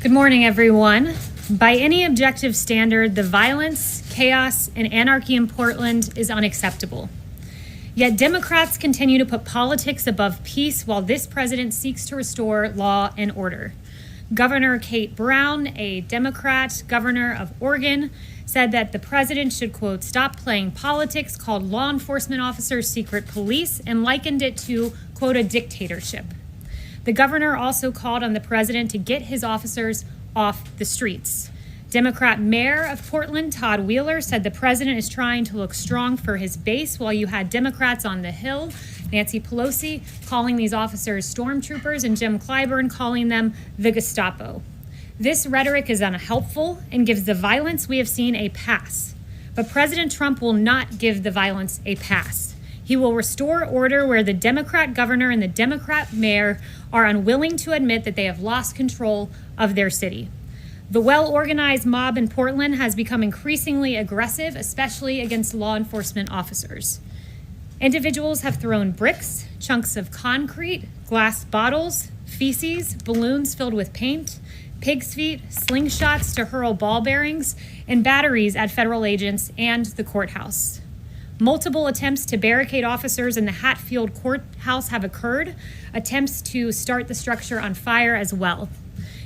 Good morning, everyone. By any objective standard, the violence, chaos, and anarchy in Portland is unacceptable. Yet Democrats continue to put politics above peace while this president seeks to restore law and order. Governor Kate Brown, a Democrat governor of Oregon, said that the president should, quote, stop playing politics, called law enforcement officers secret police, and likened it to, quote, a dictatorship. The governor also called on the president to get his officers off the streets. Democrat Mayor of Portland, Todd Wheeler, said the president is trying to look strong for his base, while you had Democrats on the Hill, Nancy Pelosi, calling these officers stormtroopers, and Jim Clyburn calling them the Gestapo. This rhetoric is unhelpful and gives the violence we have seen a pass. But President Trump will not give the violence a pass. He will restore order where the Democrat governor and the Democrat mayor are unwilling to admit that they have lost control of their city. The well-organized mob in Portland has become increasingly aggressive, especially against law enforcement officers. Individuals have thrown bricks, chunks of concrete, glass bottles, feces, balloons filled with paint, pig's feet, slingshots to hurl ball bearings, and batteries at federal agents and the courthouse. Multiple attempts to barricade officers in the Hatfield courthouse have occurred, attempts to start the structure on fire as well.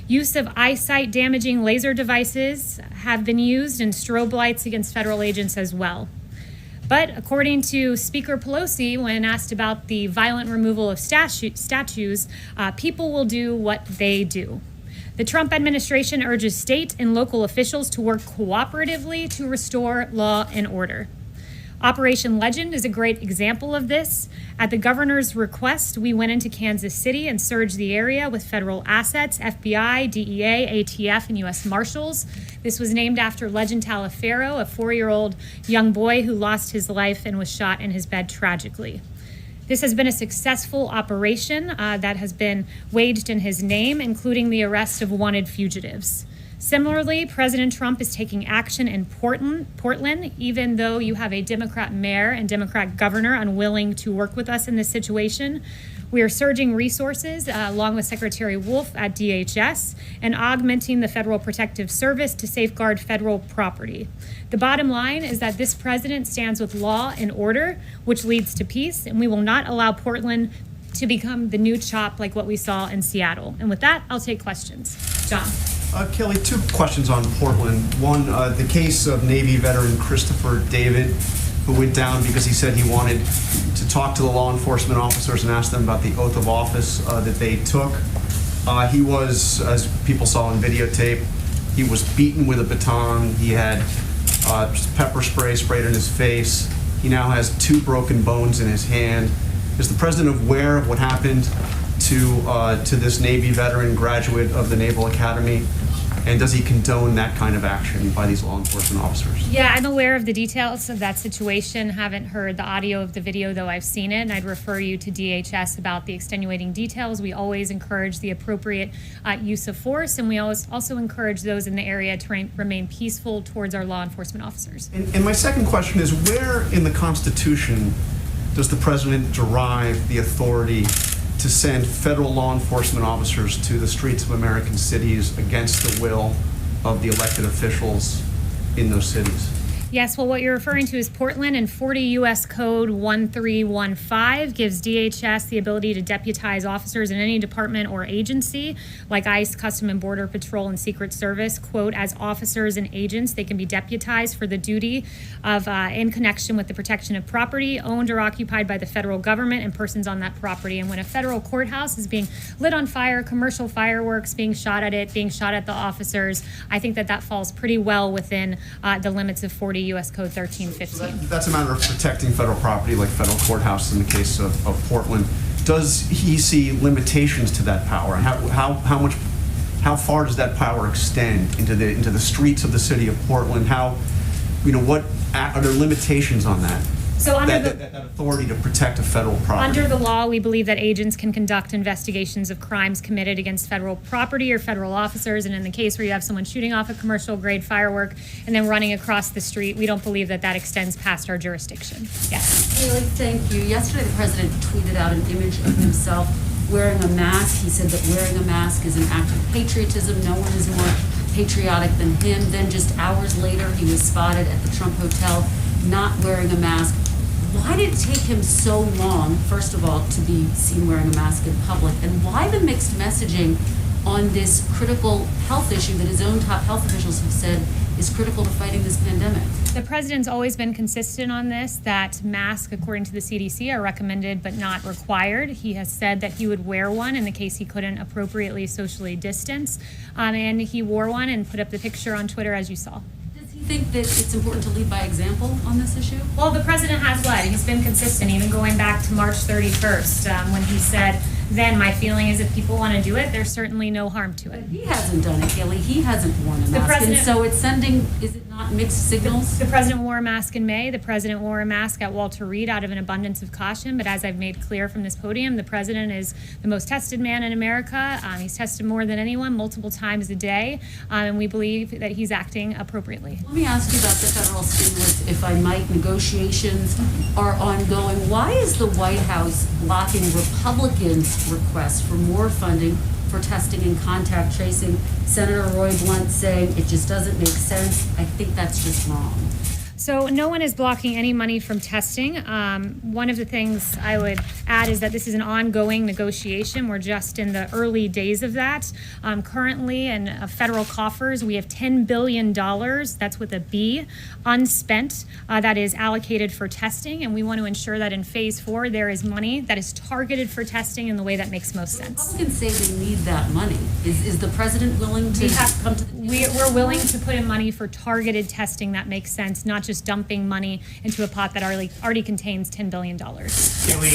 Use of eyesight-damaging laser devices have been used, and strobe lights against federal agents as well. But according to Speaker Pelosi, when asked about the violent removal of statues, people will do what they do. The Trump administration urges state and local officials to work cooperatively to restore law and order. Operation Legend is a great example of this. At the governor's request, we went into Kansas City and surged the area with federal assets, FBI, DEA, ATF, and U.S. Marshals. This was named after Legend Taliaferro, a 4-year-old young boy who lost his life and was shot in his bed tragically. This has been a successful operation that has been waged in his name, including the arrest of wanted fugitives. Similarly, President Trump is taking action in Portland, even though you have a Democrat mayor and Democrat governor unwilling to work with us in this situation. We are surging resources, along with Secretary Wolf at DHS, and augmenting the Federal Protective Service to safeguard federal property. The bottom line is that this president stands with law and order, which leads to peace, and we will not allow Portland to become the new CHOP like what we saw in Seattle. And with that, I'll take questions. John. Kelly, 2 questions on Portland. One, the case of Navy veteran Christopher David, who went down because he said he wanted to talk to the law enforcement officers and ask them about the oath of office that they took. He was, as people saw on videotape, he was beaten with a baton. He had pepper spray sprayed in his face. He now has 2 broken bones in his hand. Is the president aware of what happened to this Navy veteran graduate of the Naval Academy? And does he condone that kind of action by these law enforcement officers? Yeah, I'm aware of the details of that situation. Haven't heard the audio of the video, though I've seen it, and I'd refer you to DHS about the extenuating details. We always encourage the appropriate use of force, and we also encourage those in the area to remain peaceful towards our law enforcement officers. And my second question is, where in the Constitution does the president derive the authority to send federal law enforcement officers to the streets of American cities against the will of the elected officials in those cities? Yes, well, what you're referring to is Portland, and 40 U.S. Code 1315 gives DHS the ability to deputize officers in any department or agency, like ICE, Custom and Border Patrol, and Secret Service, quote, as officers and agents. They can be deputized for the duty of, in connection with the protection of property owned or occupied by the federal government and persons on that property. And when a federal courthouse is being lit on fire, commercial fireworks being shot at it, being shot at the officers, I think that falls pretty well within the limits of 40 U.S. Code 1315. So that's a matter of protecting federal property, like federal courthouse in the case of Portland. Does he see limitations to that power? How far does that power extend into the streets of the city of Portland? What are there limitations on that? So under that authority to protect a federal property. Under the law, we believe that agents can conduct investigations of crimes committed against federal property or federal officers. And in the case where you have someone shooting off a commercial grade firework and then running across the street, we don't believe that extends past our jurisdiction. Yes. Haley, thank you. Yesterday, the president tweeted out an image of himself wearing a mask. He said that wearing a mask is an act of patriotism. No one is more patriotic than him. Then just hours later, he was spotted at the Trump Hotel not wearing a mask. Why did it take him so long, first of all, to be seen wearing a mask in public? And why the mixed messaging on this critical health issue that his own top health officials have said is critical to fighting this pandemic? The president's always been consistent on this, that masks, according to the CDC, are recommended but not required. He has said that he would wear one in the case he couldn't appropriately socially distance. And he wore one and put up the picture on Twitter, as you saw. Does he think that it's important to lead by example on this issue? Well, the president has led. He's been consistent, even going back to March 31st, when he said, then my feeling is if people want to do it, there's certainly no harm to it. But he hasn't done it, Haley. He hasn't worn a The mask. president- And so it's sending, is it not mixed signals? The president wore a mask in May. The president wore a mask at Walter Reed out of an abundance of caution. But as I've made clear from this podium, the president is the most tested man in America. He's tested more than anyone, multiple times a day. And we believe that he's acting appropriately. Let me ask you about the federal stimulus, if I might. Negotiations are ongoing. Why is the White House blocking Republicans' requests for more funding for testing and contact tracing? Senator Roy Blunt saying it just doesn't make sense. I think that's just wrong. So no one is blocking any money from testing. One of the things I would add is that this is an ongoing negotiation. We're just in the early days of that. Currently in federal coffers, we have $10 billion, that's with a B, unspent, that is allocated for testing. And we want to ensure that in phase 4, there is money that is targeted for testing in the way that makes most sense. Republicans say they need that money. Is the president willing to come to the table? We're willing to put in money for targeted testing that makes sense, not just dumping money into a pot that already contains $10 billion. Haley,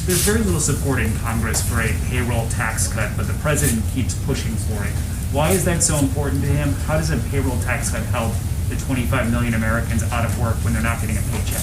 there's very little support in Congress for a payroll tax cut, but the president keeps pushing for it. Why is that so important to him? How does a payroll tax cut help the 25 million Americans out of work when they're not getting a paycheck?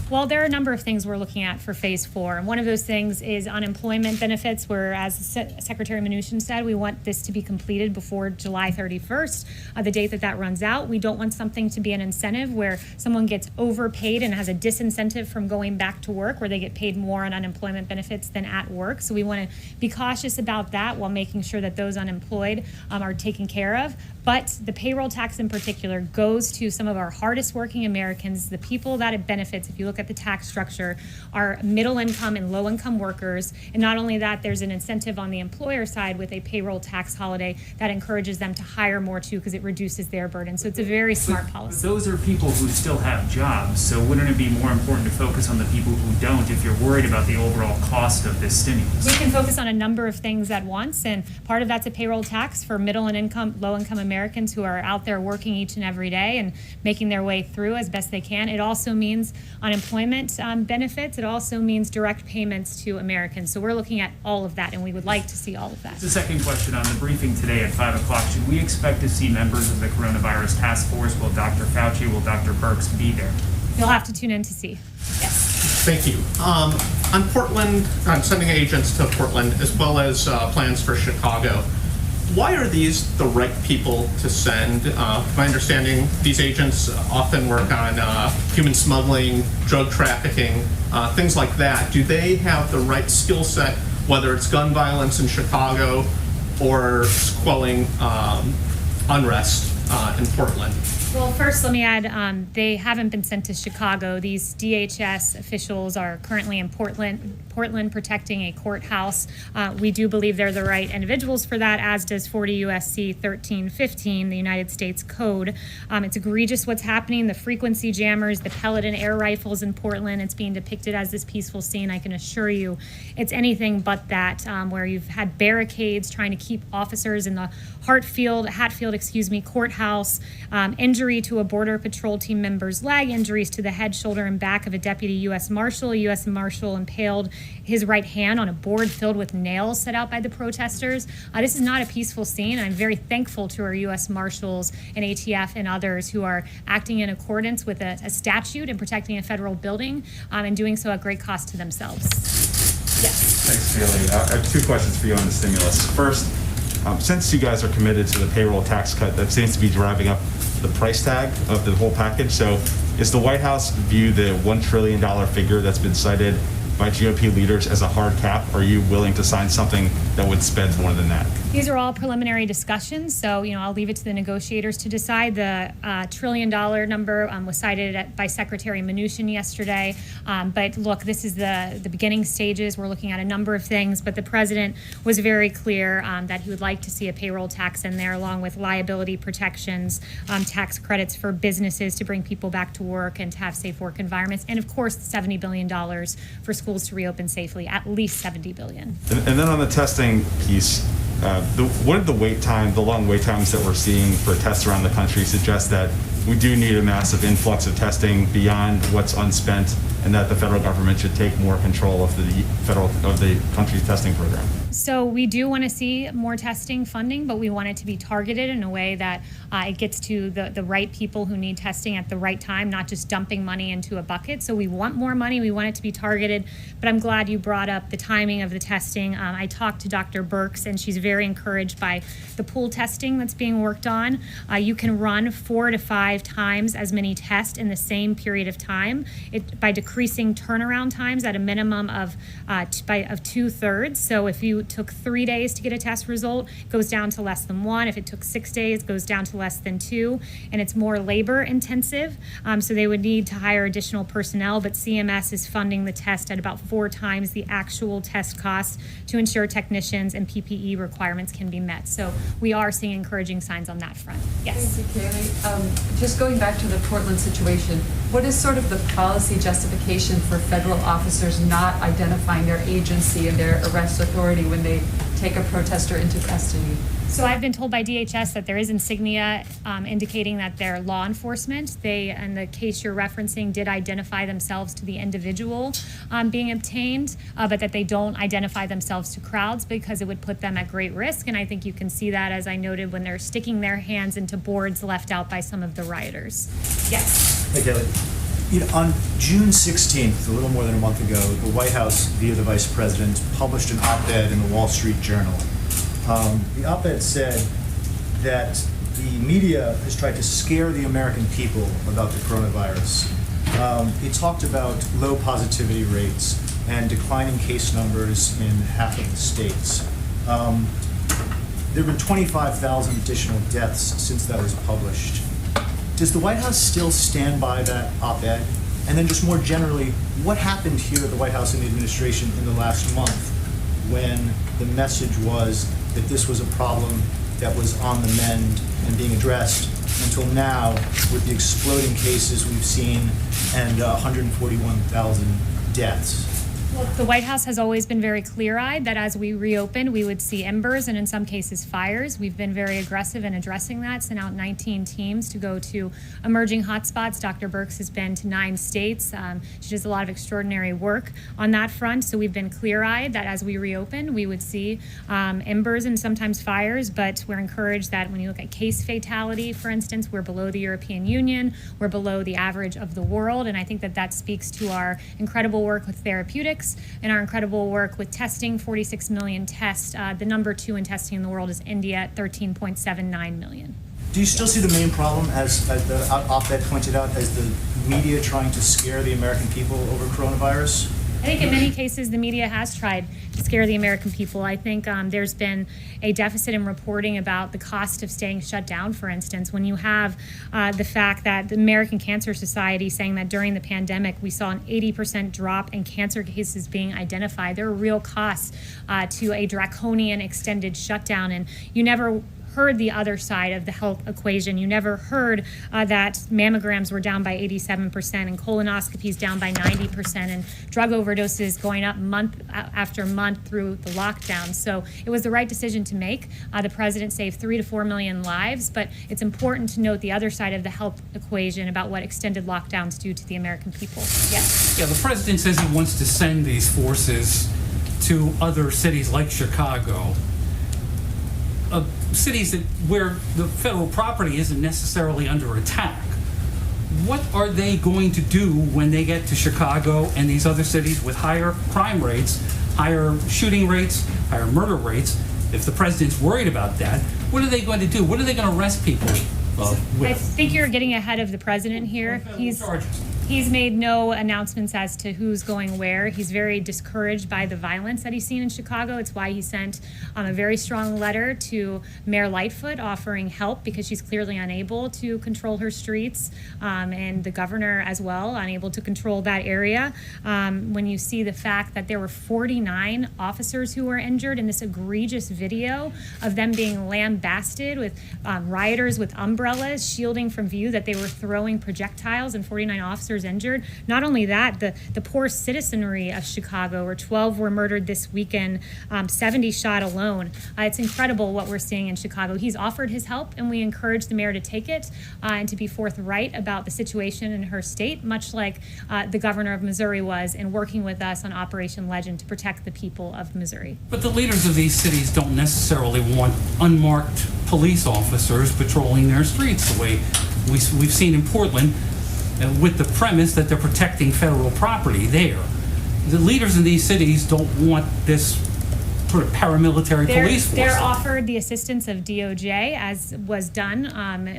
Well, there are a number of things we're looking at for phase 4. And one of those things is unemployment benefits, where, as Secretary Mnuchin said, we want this to be completed before July 31st, the date that runs out. We don't want something to be an incentive where someone gets overpaid and has a disincentive from going back to work, where they get paid more on unemployment benefits than at work. So we want to be cautious about that while making sure that those unemployed are taken care of. But the payroll tax in particular goes to some of our hardest working Americans. The people that it benefits, if you look at the tax structure, are middle income and low income workers. And not only that, there's an incentive on the employer side with a payroll tax holiday that encourages them to hire more too, because it reduces their burden. So it's a very smart policy. Those are people who still have jobs, so wouldn't it be more important to focus on the people who don't if you're worried about the overall cost of this stimulus? We can focus on a number of things at once, and part of that's a payroll tax for middle and low income Americans who are out there working each and every day and making their way through as best they can. It also means unemployment benefits. It also means direct payments to Americans. So we're looking at all of that, and we would like to see all of that. The second question on the briefing today at 5 o'clock, should we expect to see members of the coronavirus task force? Will Dr. Fauci, will Dr. Birx be there? You'll have to tune in to see. Yes. Thank you. On Portland, on sending agents to Portland, as well as plans for Chicago, why are these the right people to send? My understanding, these agents often work on human smuggling, drug trafficking, things like that. Do they have the right skill set, whether it's gun violence in Chicago or quelling unrest in Portland? Well, first, let me add, they haven't been sent to Chicago. These DHS officials are currently in Portland protecting a courthouse. We do believe they're the right individuals for that, as does 40 U.S.C. 1315, the United States Code. It's egregious what's happening. The frequency jammers, the pellet and air rifles in Portland, it's being depicted as this peaceful scene. I can assure you it's anything but that, where you've had barricades trying to keep officers in the Hatfield, courthouse, injury to a Border Patrol team member's leg, injuries to the head, shoulder, and back of a deputy U.S. Marshal. A U.S. Marshal impaled his right hand on a board filled with nails set out by the protesters. This is not a peaceful scene. I'm very thankful to our U.S. Marshals and ATF and others who are acting in accordance with a statute and protecting a federal building, and doing so at great cost to themselves. Yes. Thanks, Haley. I have two questions for you on the stimulus. First, since you guys are committed to the payroll tax cut, that seems to be driving up the price tag of the whole package. So is the White House view the $1 trillion figure that's been cited by GOP leaders as a hard cap? Are you willing to sign something that would spend more than that? These are all preliminary discussions, so I'll leave it to the negotiators to decide. The $1 trillion number was cited by Secretary Mnuchin yesterday. But look, this is the beginning stages. We're looking at a number of things, but the president was very clear that he would like to see a payroll tax in there, along with liability protections, tax credits for businesses to bring people back to work and to have safe work environments, and of course, $70 billion for schools to reopen safely, at least $70 billion. And then on the testing piece, what are the long wait times that we're seeing for tests around the country suggest that we do need a massive influx of testing beyond what's unspent, and that the federal government should take more control of the country's testing program? So we do want to see more testing funding, but we want it to be targeted in a way that it gets to the right people who need testing at the right time, not just dumping money into a bucket. So we want more money. We want it to be targeted. But I'm glad you brought up the timing of the testing. I talked to Dr. Birx, and she's very encouraged by the pool testing that's being worked on. You can run 4 to 5 times as many tests in the same period of time by decreasing turnaround times at a minimum of 2/3. So if you took 3 days to get a test result, it goes down to less than 1. If it took 6 days, it goes down to less than 2, and it's more labor intensive. So they would need to hire additional personnel, but CMS is funding the test at about 4 times the actual test cost to ensure technicians and PPE requirements can be met. So we are seeing encouraging signs on that front. Yes. Thank you, Kaylee. Just going back to the Portland situation, what is sort of the policy justification for federal officers not identifying their agency and their arrest authority when they take a protester into custody? So I've been told by DHS that there is insignia indicating that they're law enforcement. They, in the case you're referencing, did identify themselves to the individual being obtained, but that they don't identify themselves to crowds because it would put them at great risk. And I think you can see that, as I noted, when they're sticking their hands into boards left out by some of the rioters. Yes. Hey, Kelly. On June 16th, a little more than a month ago, the White House, via the Vice President, published an op-ed in the Wall Street Journal. The op-ed said that the media has tried to scare the American people about the coronavirus. It talked about low positivity rates and declining case numbers in half of the states. There have been 25,000 additional deaths since that was published. Does the White House still stand by that op-ed? And then just more generally, what happened here at the White House and the administration in the last month when the message was that this was a problem that was on the mend and being addressed, until now with the exploding cases we've seen and 141,000 deaths? Look, the White House has always been very clear-eyed that as we reopen, we would see embers and in some cases fires. We've been very aggressive in addressing that, sent out 19 teams to go to emerging hotspots. Dr. Birx has been to 9 states. She does a lot of extraordinary work on that front. So we've been clear-eyed that as we reopen, we would see embers and sometimes fires, but we're encouraged that when you look at case fatality, for instance, we're below the European Union, we're below the average of the world, and I think that that speaks to our incredible work with therapeutics and our incredible work with testing, 46 million tests. The number 2 in testing in the world is India at 13.79 million. Do you still see the main problem, as the op-ed pointed out, as the media trying to scare the American people over coronavirus? I think in many cases the media has tried to scare the American people. I think there's been a deficit in reporting about the cost of staying shut down, for instance. When you have the fact that the American Cancer Society saying that during the pandemic we saw an 80% drop in cancer cases being identified, there are real costs to a draconian extended shutdown, and you never heard the other side of the health equation. You never heard that mammograms were down by 87% and colonoscopies down by 90% and drug overdoses going up month after month through the lockdown. So it was the right decision to make. The president saved 3 to 4 million lives, but it's important to note the other side of the health equation about what extended lockdowns do to the American people. Yes. Yeah, the president says he wants to send these forces to other cities like Chicago. Cities where the federal property isn't necessarily under attack. What are they going to do when they get to Chicago and these other cities with higher crime rates, higher shooting rates, higher murder rates? If the president's worried about that, what are they going to do? What are they going to arrest people with? I think you're getting ahead of the president here. Charges. He's made no announcements as to who's going where. He's very discouraged by the violence that he's seen in Chicago. It's why he sent a very strong letter to Mayor Lightfoot offering help because she's clearly unable to control her streets, and the governor as well, unable to control that area. When you see the fact that there were 49 officers who were injured in this egregious video of them being lambasted with rioters with umbrellas shielding from view that they were throwing projectiles and 49 officers injured. Not only that, the poor citizenry of Chicago, where 12 were murdered this weekend, 70 shot alone. It's incredible what we're seeing in Chicago. He's offered his help, and we encourage the mayor to take it and to be forthright about the situation in her state, much like the governor of Missouri was in working with us on Operation Legend to protect the people of Missouri. But the leaders of these cities don't necessarily want unmarked police officers patrolling their streets the way we've seen in Portland, with the premise that they're protecting federal property there. The leaders in these cities don't want this sort of paramilitary police force. They're offered the assistance of DOJ, as was done,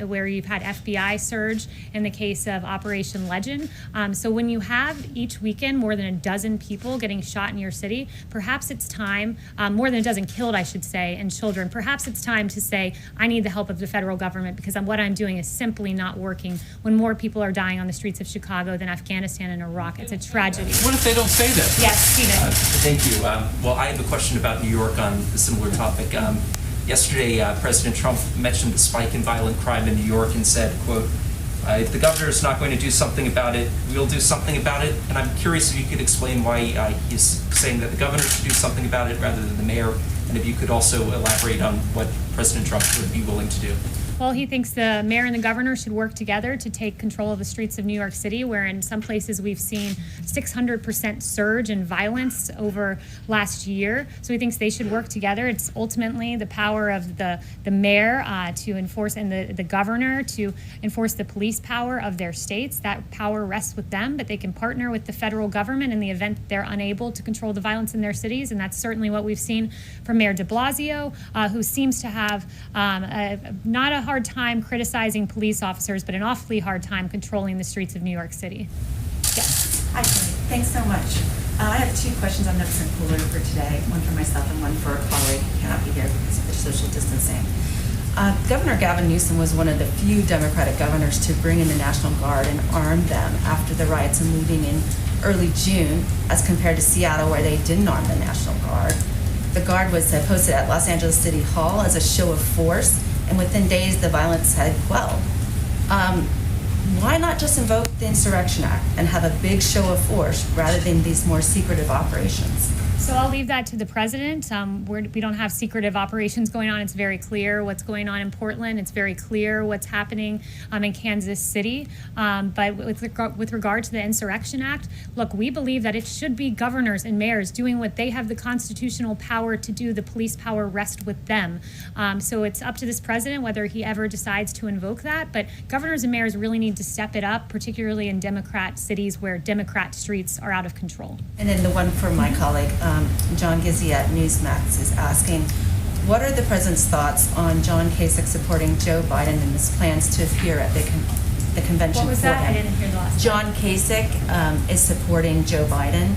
where you've had FBI surge in the case of Operation Legend. So when you have each weekend more than a dozen people getting shot in your city, perhaps it's time, more than a dozen killed, I should say, and children, perhaps it's time to say, I need the help of the federal government because what I'm doing is simply not working when more people are dying on the streets of Chicago than Afghanistan and Iraq. It's a tragedy. What if they don't say that? Yes, Stephen. Thank you. Well, I have a question about New York on a similar topic. Yesterday, President Trump mentioned the spike in violent crime in New York and said, quote, if the governor is not going to do something about it, we'll do something about it. And I'm curious if you could explain why he's saying that the governor should do something about it rather than the mayor, and if you could also elaborate on what President Trump would be willing to do. Well, he thinks the mayor and the governor should work together to take control of the streets of New York City, where in some places we've seen 600% surge in violence over last year. So he thinks they should work together. It's ultimately the power of the mayor to enforce and the governor to enforce the police power of their states. That power rests with them, but they can partner with the federal government in the event that they're unable to control the violence in their cities. And that's certainly what we've seen from Mayor de Blasio, who seems to have not a hard time criticizing police officers, but an awfully hard time controlling the streets of New York City. Yes. Hi, Tony. Thanks so much. I have two questions I'm going to pull over for today, one for myself and one for a colleague who cannot be here because of the social distancing. Governor Gavin Newsom was one of the few Democratic governors to bring in the National Guard and arm them after the riots and looting in early June, as compared to Seattle, where they didn't arm the National Guard. The Guard was posted at Los Angeles City Hall as a show of force, and within days the violence had quelled. Why not just invoke the Insurrection Act and have a big show of force rather than these more secretive operations? So I'll leave that to the president. We don't have secretive operations going on. It's very clear what's going on in Portland. It's very clear what's happening in Kansas City. But with regard to the Insurrection Act, look, we believe that it should be governors and mayors doing what they have the constitutional power to do. The police power rests with them. So it's up to this president whether he ever decides to invoke that. But governors and mayors really need to step it up, particularly in Democrat cities where Democrat streets are out of control. And then the one for my colleague, John Gizzi at Newsmax is asking, what are the president's thoughts on John Kasich supporting Joe Biden in his plans to appear at the convention? What was that? I didn't hear the last John Kasich is supporting Joe Biden,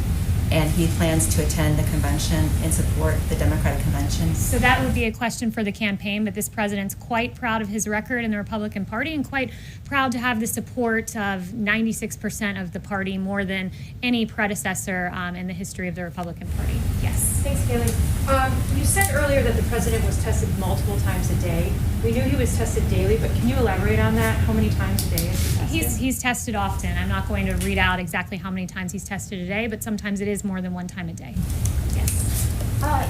and he plans to attend the convention and support the Democratic convention. So that would be a question for the campaign, but this president's quite proud of his record in the Republican Party and quite proud to have the support of 96% of the party, more than any predecessor in the history of the Republican Party. Yes. Thanks, Kaylee. You said earlier that the president was tested multiple times a day. We knew he was tested daily, but can you elaborate on that? How many times a day is he tested? He's tested often. I'm not going to read out exactly how many times he's tested a day, but sometimes it is more than one time a day. Yes.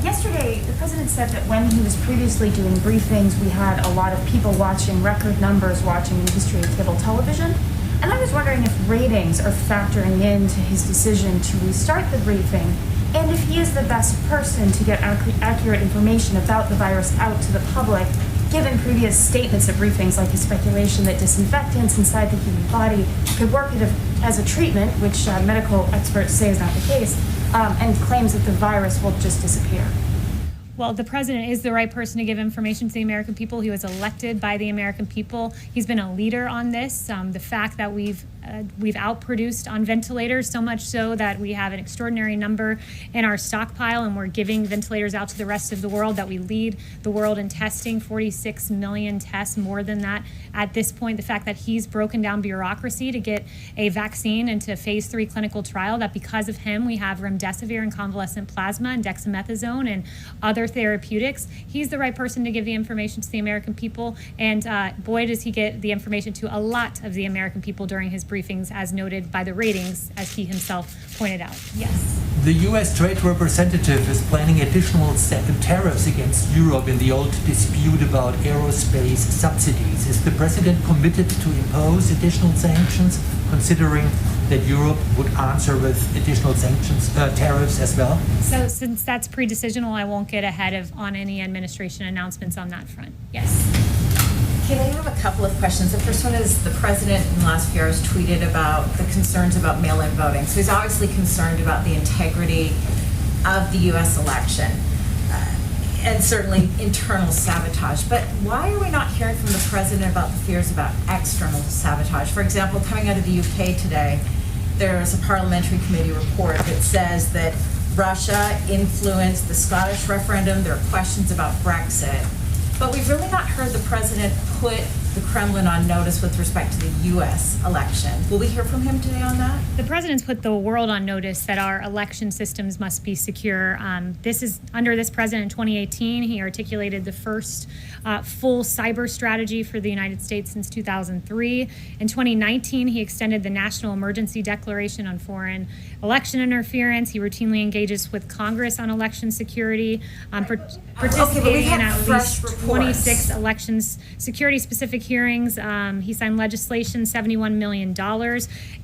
Yesterday, the president said that when he was previously doing briefings, we had a lot of people watching, record numbers watching in the history of cable television. And I was wondering if ratings are factoring into his decision to restart the briefing, and if he is the best person to get accurate information about the virus out to the public, given previous statements at briefings like his speculation that disinfectants inside the human body could work as a treatment, which medical experts say is not the case, and claims that the virus will just disappear. Well, the president is the right person to give information to the American people. He was elected by the American people. He's been a leader on this. The fact that we've We've outproduced on ventilators, so much so that we have an extraordinary number in our stockpile, and we're giving ventilators out to the rest of the world, that we lead the world in testing, 46 million tests, more than that at this point. The fact that he's broken down bureaucracy to get a vaccine into phase 3 clinical trial, that because of him we have remdesivir and convalescent plasma and dexamethasone and other therapeutics. He's the right person to give the information to the American people, and boy, does he get the information to a lot of the American people during his briefings, as noted by the ratings, as he himself pointed out. Yes. The U.S. Trade Representative is planning additional tariffs against Europe in the old dispute about aerospace subsidies. Is the president committed to impose additional sanctions, considering that Europe would answer with additional sanctions, tariffs as well? So since that's pre-decisional, I won't get ahead on any administration announcements on that front. Yes. Kayla, I have a couple of questions. The first one is, the president in the last few hours tweeted about the concerns about mail-in voting. So he's obviously concerned about the integrity of the U.S. election and certainly internal sabotage. But why are we not hearing from the president about the fears about external sabotage? For example, coming out of the UK today, there's a parliamentary committee report that says that Russia influenced the Scottish referendum. There are questions about Brexit. But we've really not heard the president put the Kremlin on notice with respect to the U.S. election. Will we hear from him today on that? The president's put the world on notice that our election systems must be secure. This is under this president in 2018. He articulated the first full cyber strategy for the United States since 2003. In 2019, he extended the National Emergency Declaration on Foreign Election Interference. He routinely engages with Congress on election security, participating in at least 26 elections security-specific hearings. He signed legislation, $71 million,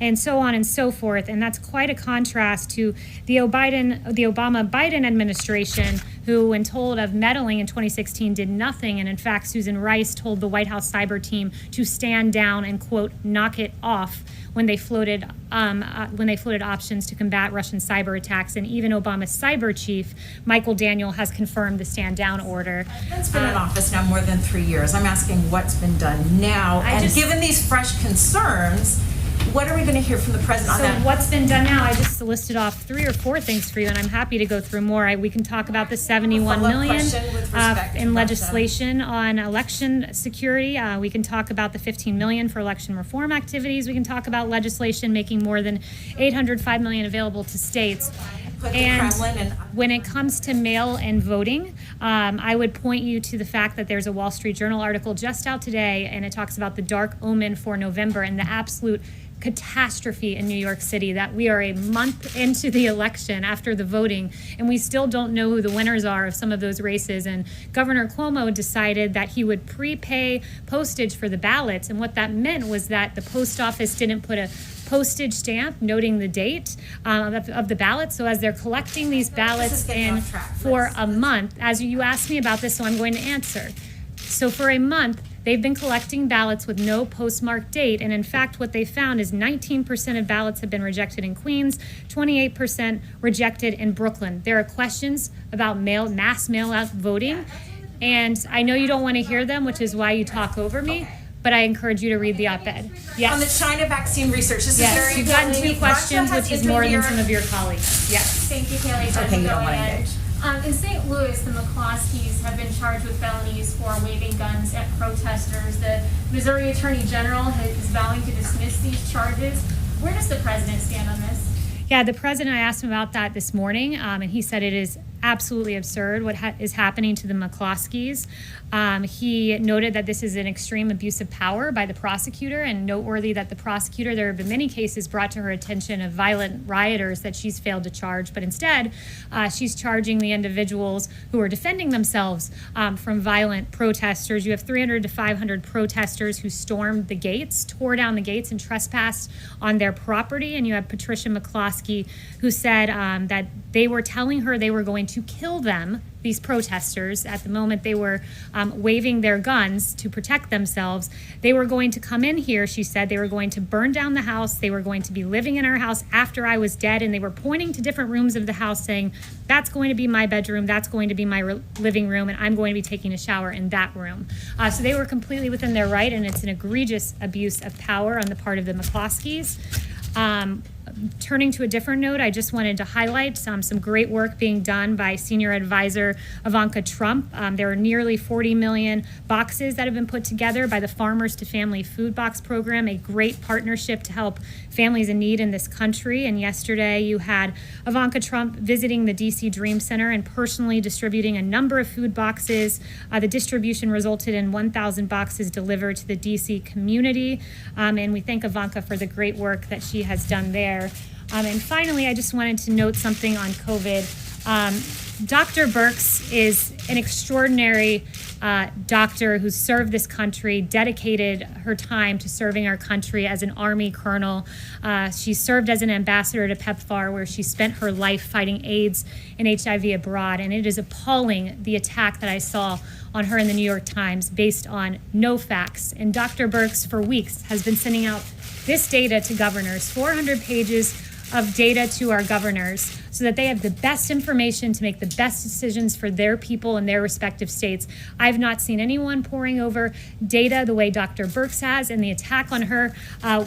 and so on and so forth. And that's quite a contrast to the Obama-Biden administration, who, when told of meddling in 2016, did nothing. And in fact, Susan Rice told the White House cyber team to stand down and, quote, knock it off when they floated options to combat Russian cyber attacks. And even Obama's cyber chief, Michael Daniel, has confirmed the stand down order. It's been in office now more than 3 years. I'm asking what's been done now. Given these fresh concerns, what are we going to hear from the president on that? So what's been done now? I just listed off 3 or 4 things for you, and I'm happy to go through more. We can talk about the $71 million in legislation on election security. We can talk about the $15 million for election reform activities. We can talk about legislation making more than $805 million available to states. And when it comes to mail-in voting, I would point you to the fact that there's a Wall Street Journal article just out today, and it talks about the dark omen for November and the absolute catastrophe in New York City, that we are a month into the election after the voting, and we still don't know who the winners are of some of those races. And Governor Cuomo decided that he would prepay postage for the ballots, and what that meant was that the post office didn't put a postage stamp noting the date of the ballot. So as they're collecting these ballots in for a month, as you asked me about this, so I'm going to answer. So for a month, they've been collecting ballots with no postmark date, and in fact what they found is 19% of ballots have been rejected in Queens, 28% rejected in Brooklyn. There are questions about mass mail-out voting, and I know you don't want to hear them, which is why you talk over me, but I encourage you to read the op-ed. Yes. On the China vaccine research, this is very you've gotten important. 2 questions, which is more than some of your colleagues. Yes. Thank you, Kaylee. Okay, you don't want to engage. In St. Louis, the McCloskeys have been charged with felonies for waving guns at protesters. The Missouri Attorney General is vowing to dismiss these charges. Where does the president stand on this? Yeah, the president, I asked him about that this morning, and he said it is absolutely absurd what is happening to the McCloskeys. He noted that this is an extreme abuse of power by the prosecutor, and noteworthy that the prosecutor, there have been many cases brought to her attention of violent rioters that she's failed to charge, but instead she's charging the individuals who are defending themselves from violent protesters. You have 300 to 500 protesters who stormed the gates, tore down the gates, and trespassed on their property, and you have Patricia McCloskey, who said that they were telling her they were going to kill them, these protesters. At the moment, they were waving their guns to protect themselves. They were going to come in here, she said. They were going to burn down the house. They were going to be living in our house after I was dead. And they were pointing to different rooms of the house saying, that's going to be my bedroom, that's going to be my living room, and I'm going to be taking a shower in that room. So they were completely within their right, and it's an egregious abuse of power on the part of the McCloskeys. Turning to a different note, I just wanted to highlight some great work being done by senior advisor Ivanka Trump. There are nearly 40 million boxes that have been put together by the Farmers to Family Food Box Program, a great partnership to help families in need in this country. And yesterday you had Ivanka Trump visiting the DC Dream Center and personally distributing a number of food boxes. The distribution resulted in 1,000 boxes delivered to the DC community. And we thank Ivanka for the great work that she has done there. And finally, I just wanted to note something on COVID. Dr. Birx is an extraordinary doctor who served this country, dedicated her time to serving our country as an Army colonel. She served as an ambassador to PEPFAR, where she spent her life fighting AIDS and HIV abroad. And it is appalling, the attack that I saw on her in the New York Times based on no facts. And Dr. Birx, for weeks, has been sending out this data to governors, 400 pages of data to our governors, so that they have the best information to make the best decisions for their people in their respective states. I've not seen anyone poring over data the way Dr. Birx has, and the attack on her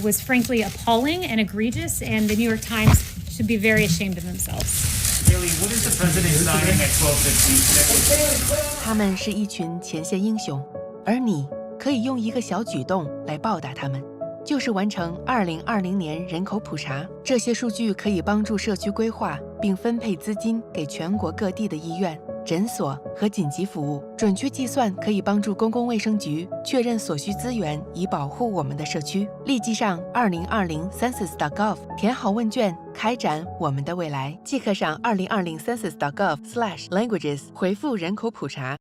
was frankly appalling and egregious, and the New York Times should be very ashamed of themselves. Haley, what is the president signing at 12:15 today? 他们是一群前线英雄，而你可以用一个小举动来报答他们。就是完成2020年人口普查，这些数据可以帮助社区规划，并分配资金给全国各地的医院、诊所和紧急服务。准确计算可以帮助公共卫生局确认所需资源，以保护我们的社区。立即上2020 census.gov 填好问卷，开展我们的未来。即刻上2020 census.gov/languages 回复人口普查。